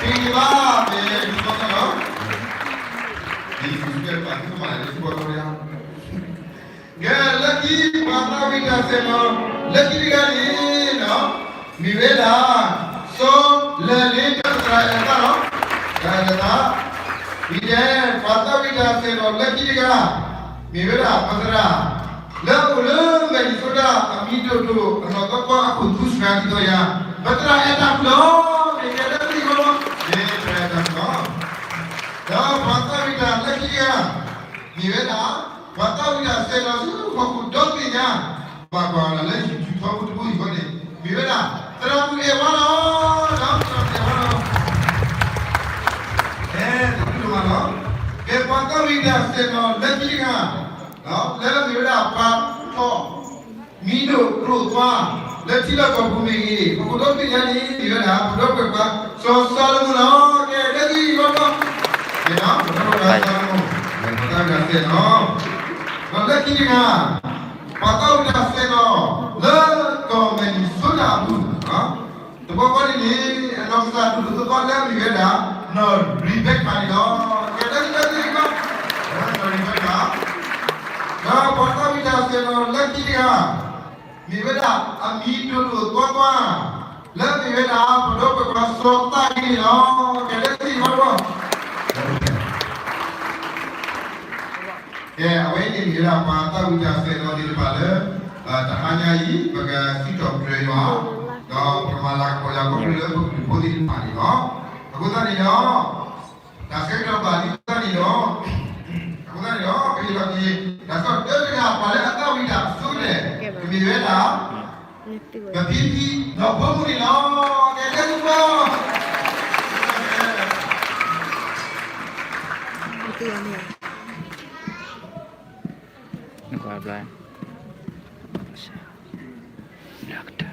Viva, no? This is the party of my Victoria. Lucky, Papa, we are saying, lucky guy, no? Mivela, so the later try, we did, Papa, we are saying, lucky guy, Mivela, Pasara. Love, very soda, Amito to another one who choose Randoya. But I end up low, they get everyone. They try them long. Now, Pata Vita, lucky ya. Nivena, Pata Vita said, who don't be young. Papa, let you talk to who you got it. Nivena, Tramu Evano, not Evano. And the good one, if Pata Vita said, lucky ya. No, let us do that. But talk. Mino, crude one. Let's see the company. Who don't be any, you know, don't be back. So, Solomon, okay, let's see what you know, no, let's see now. Pata udah say no. Le, komen sudah pun. The pokok ini, enam satu tu kau lihat ni ada. No, rebate mani no. Kita ni kan. Nah, Pata udah say no. Let's see now. Ni beda, ami dulu tua. Lebih beda, bodoh berprasota ini no. Kita sih bodoh. Ya, awak ini kita Pata udah say no di depan le. Tak hanya ini, bagai sikap kerja. Kau permalah kau yang kau perlu budi mani no. Aku tadi no. Tak sekedar balik tadi no. Aku tadi no, pergi lagi. Dasar dia tidak pada atau tidak sudah. Beda. Kepipi, no pemudi no, kita lupa. Itu yang ni. Nak apa? Silakta.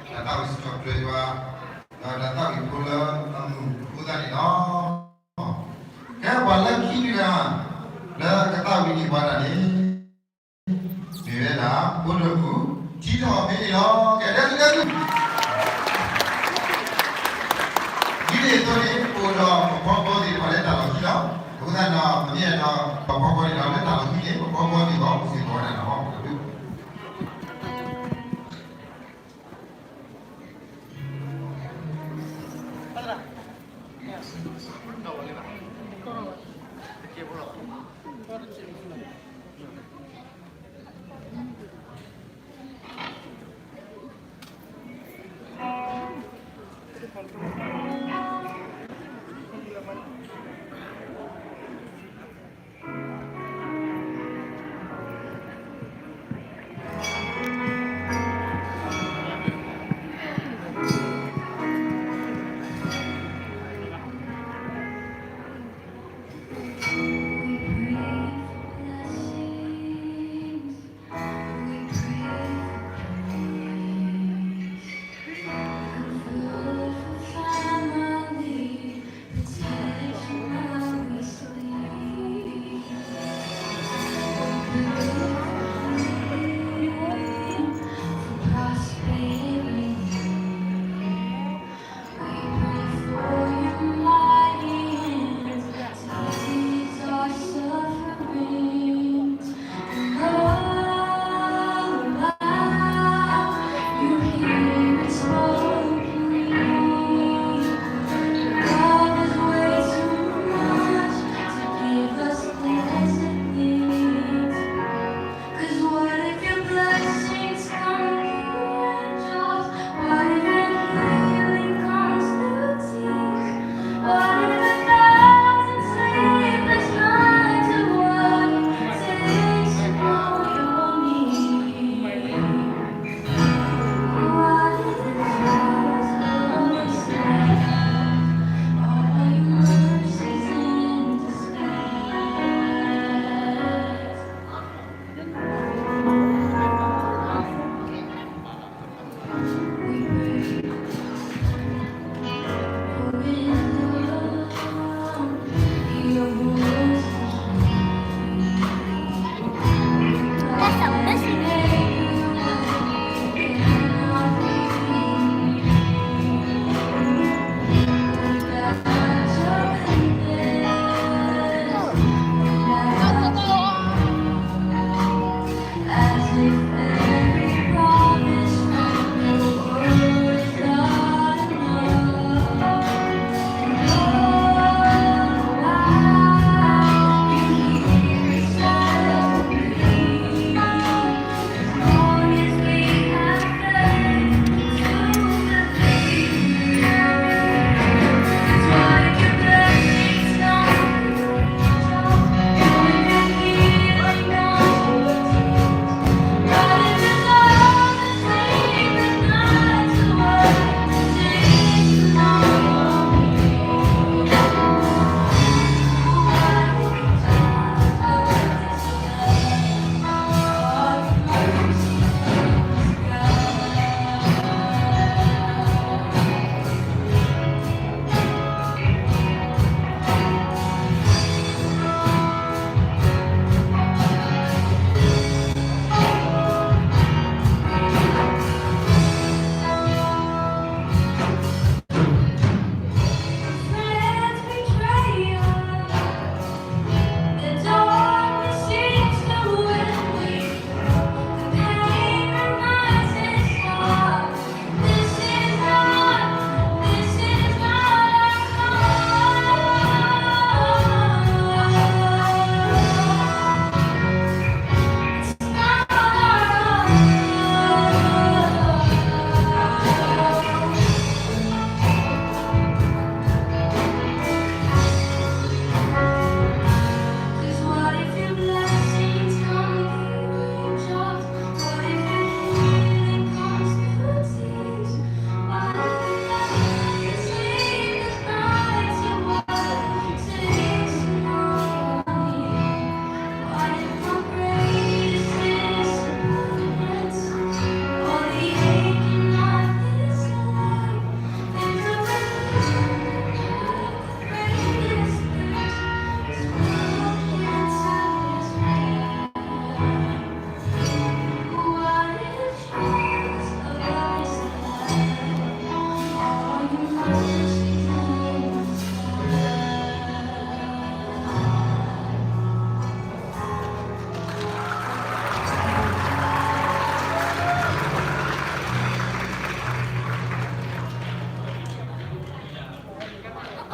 Data wis coba data wis pula kuda ni no. Kaya wala kini na la kata wini pada ni. Ni na bodoh ku. Tidak apa ni lo. Kaya dah tu. Ini tu ni bodoh pokok di pada dalam kita. Bukan na ni na pokok di dalam dalam ni pokok di bawah mesti bodoh na.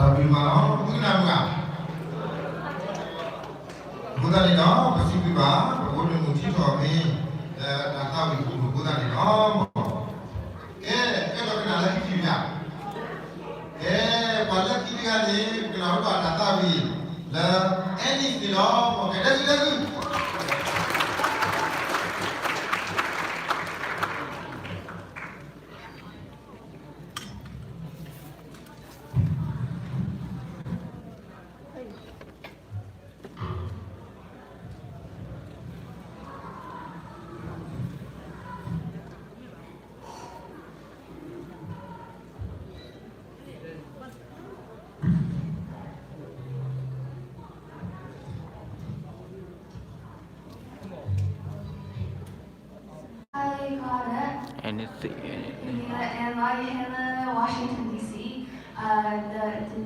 tapi malam mungkin apa? Bukan ini no, pasti biba, bukan mungkin kami data itu bukan ini no. Kalau kena lagi juga, pada kita ni kenapa data bi, lah ini silo, okey dah sudah. NSC. And I have Washington D.C. Anthony.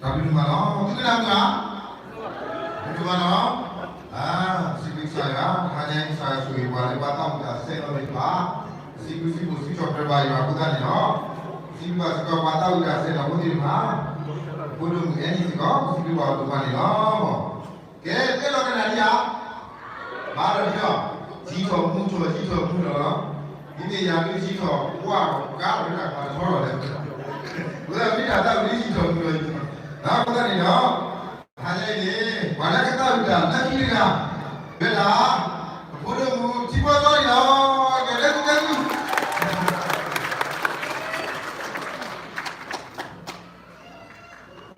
Tapi di mana? Mungkin apa? Di mana? Sibuk saya hanya yang saya suruh balik Batam ke Asia Amerika. Sibuk coba berbalik aku tadi, no. Sibuk suka Batam ke Asia namun di mana? Belum ini sih kok sibuk waktu mana, no. Oke, kalau kena dia, baru dia. Jika muncul, no. Ini yang ini jika, wah, kalau kita pada soal deh. Udah kita tahu ini jika muncul. နောက်ပတ်နေတော့ဟာလေလေဝါလကတဝိတာလက်ကြီးကဘယ်လားဘုရားမူဒီပေါ်တော့ရောကလေးကလေး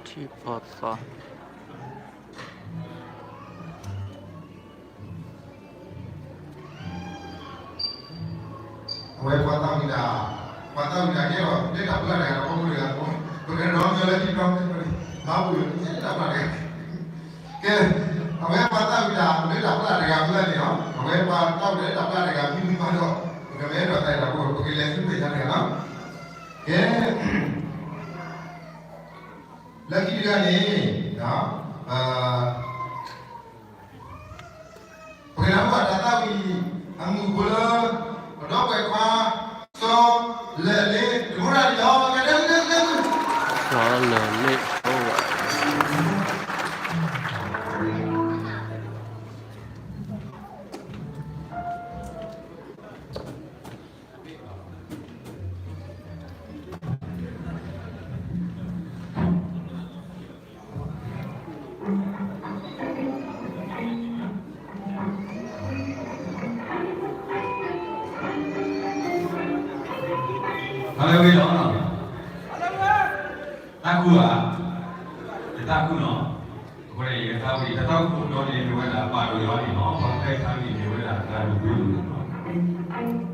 ที่พอสอ ဝယ်ပတ်တော်နေတာပတ်တော်နေတာကျတော့လက်တော့လာတယ်တော့ဘုရားကဘုရားတော့လည်းဒီကောင်းတယ်ဘာဘူးလဲတက်ပါလေကဲအဝဲပတ်တော်နေတာလက်တော့လာတယ်ကဘုရားနေနော်အဝဲပတ်တော်တယ်တော့လာတယ်ကပြီးမှတော့ကမဲတော့တိုက်တာဘုရားလည်းသိနေကြတယ်နော်ကဲလက်ကြီးကနေနော်ဘုရားကတတဝီအမှုဘလတော့ပဲကွာစောလေလေဒူရာရောကတဲ့တဲ့ ซอเลเลโอ้ဘာလဲဝေးတော့နော်တာကူอ่ะတာကူနော်ကိုယ်ရေတာဝေးတောက်ကိုတော့နေလို့လာပါလို့ရောနေနော်ဘာတိုက်ထားနေလို့လာတာလို့ပြောလို့နော်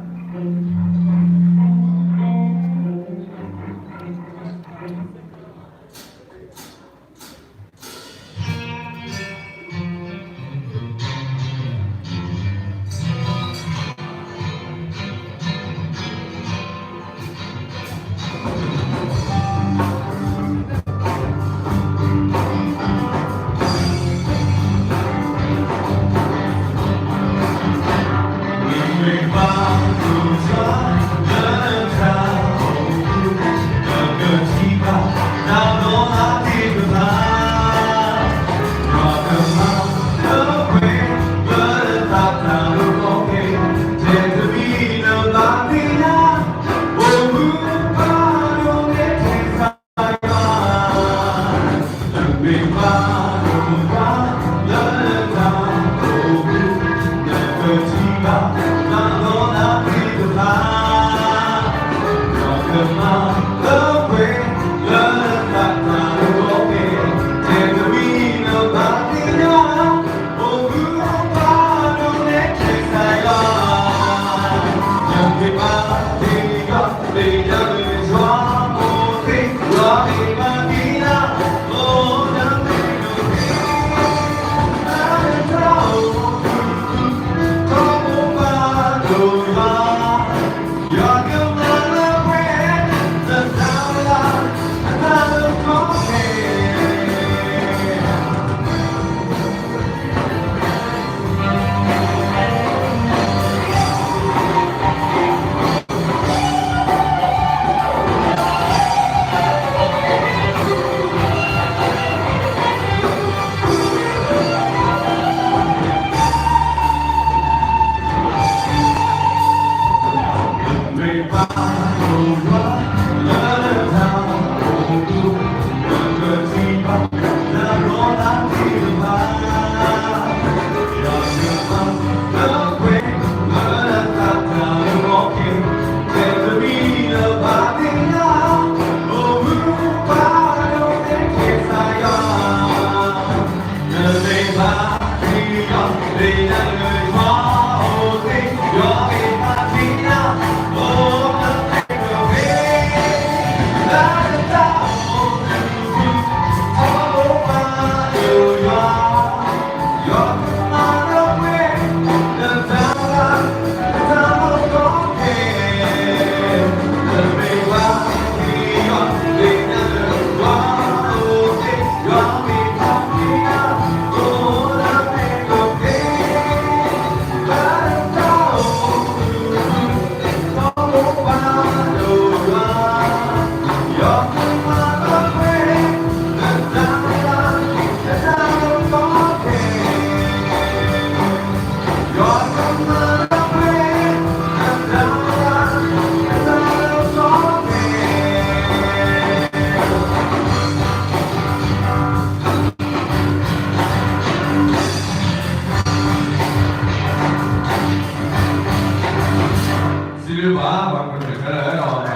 rồi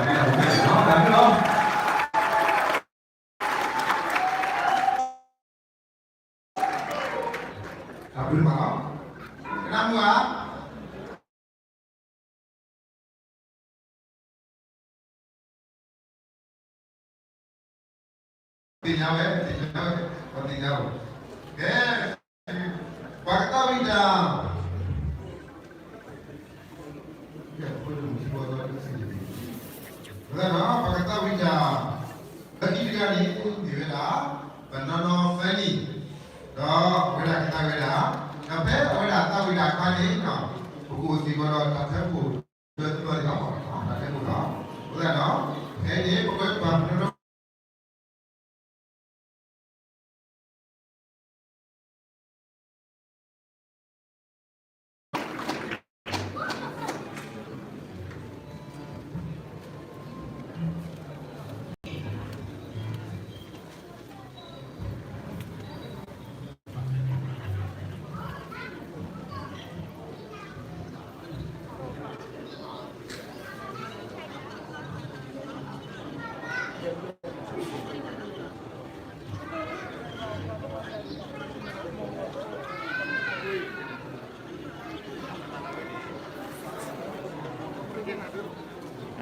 đi đầu tiên nó làm cái đó Abdul Maaf. Kenapa? Tinggal tinggal. Oke. Fakta bidang. Ya, perlu buat apa sih? Karena fakta bidang. Lagi juga ni pun dia banana fani. Dah, kita beda. Tapi beda tahu beda kali no. Buku si bodo tak tahu. Betul tak apa. Tak tahu dah. Bukan no. Ini pokok banana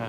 à.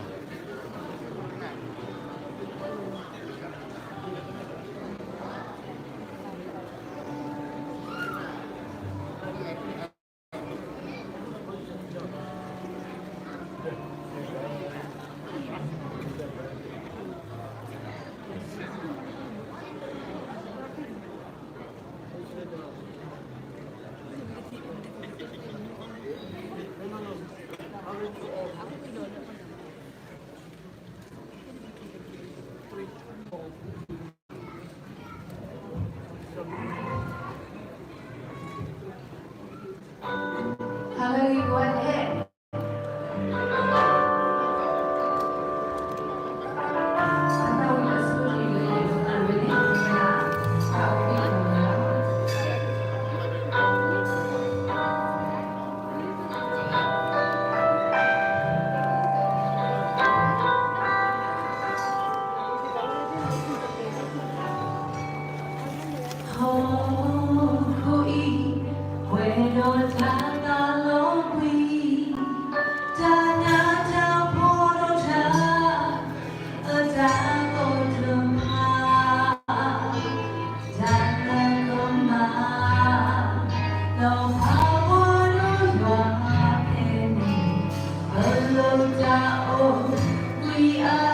Hello, you go ahead. We are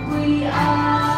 We are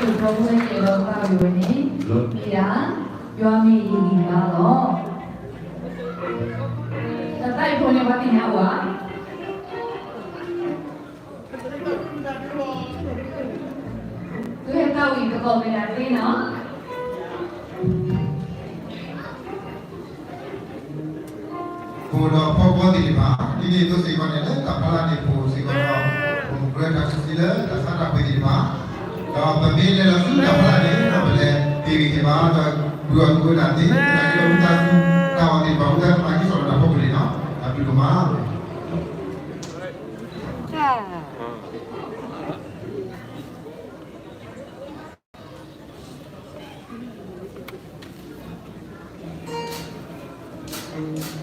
ပြောဖို့ရတော့ပါပြီဝင်နေပြီးတာပြောမိရင်ပါတော့တိုက်ဖို့နေပါတင်ရပါသူရဲ့ကောက်ပြီးကောက်နေတာသိနော် ကိုတော့ပေါ်ပေါ်ဒီမှာဒီနေ့သူစီကနေလည်းကပလာနေကိုစီကတော့ဘုံဘရတာစီလေတဆတာပေးဒီမှာတော့ဗမေးလည်းလို့ကပလာနေတော့လည်းဒီဒီမှာတော့ဘူအကူလာတဲ့ဒါကြောင့်တာတော့ဒီဘောင်းတဲ့အကြီးဆိုတာပေါ့လေနော်အတူတူမှာ Thank you.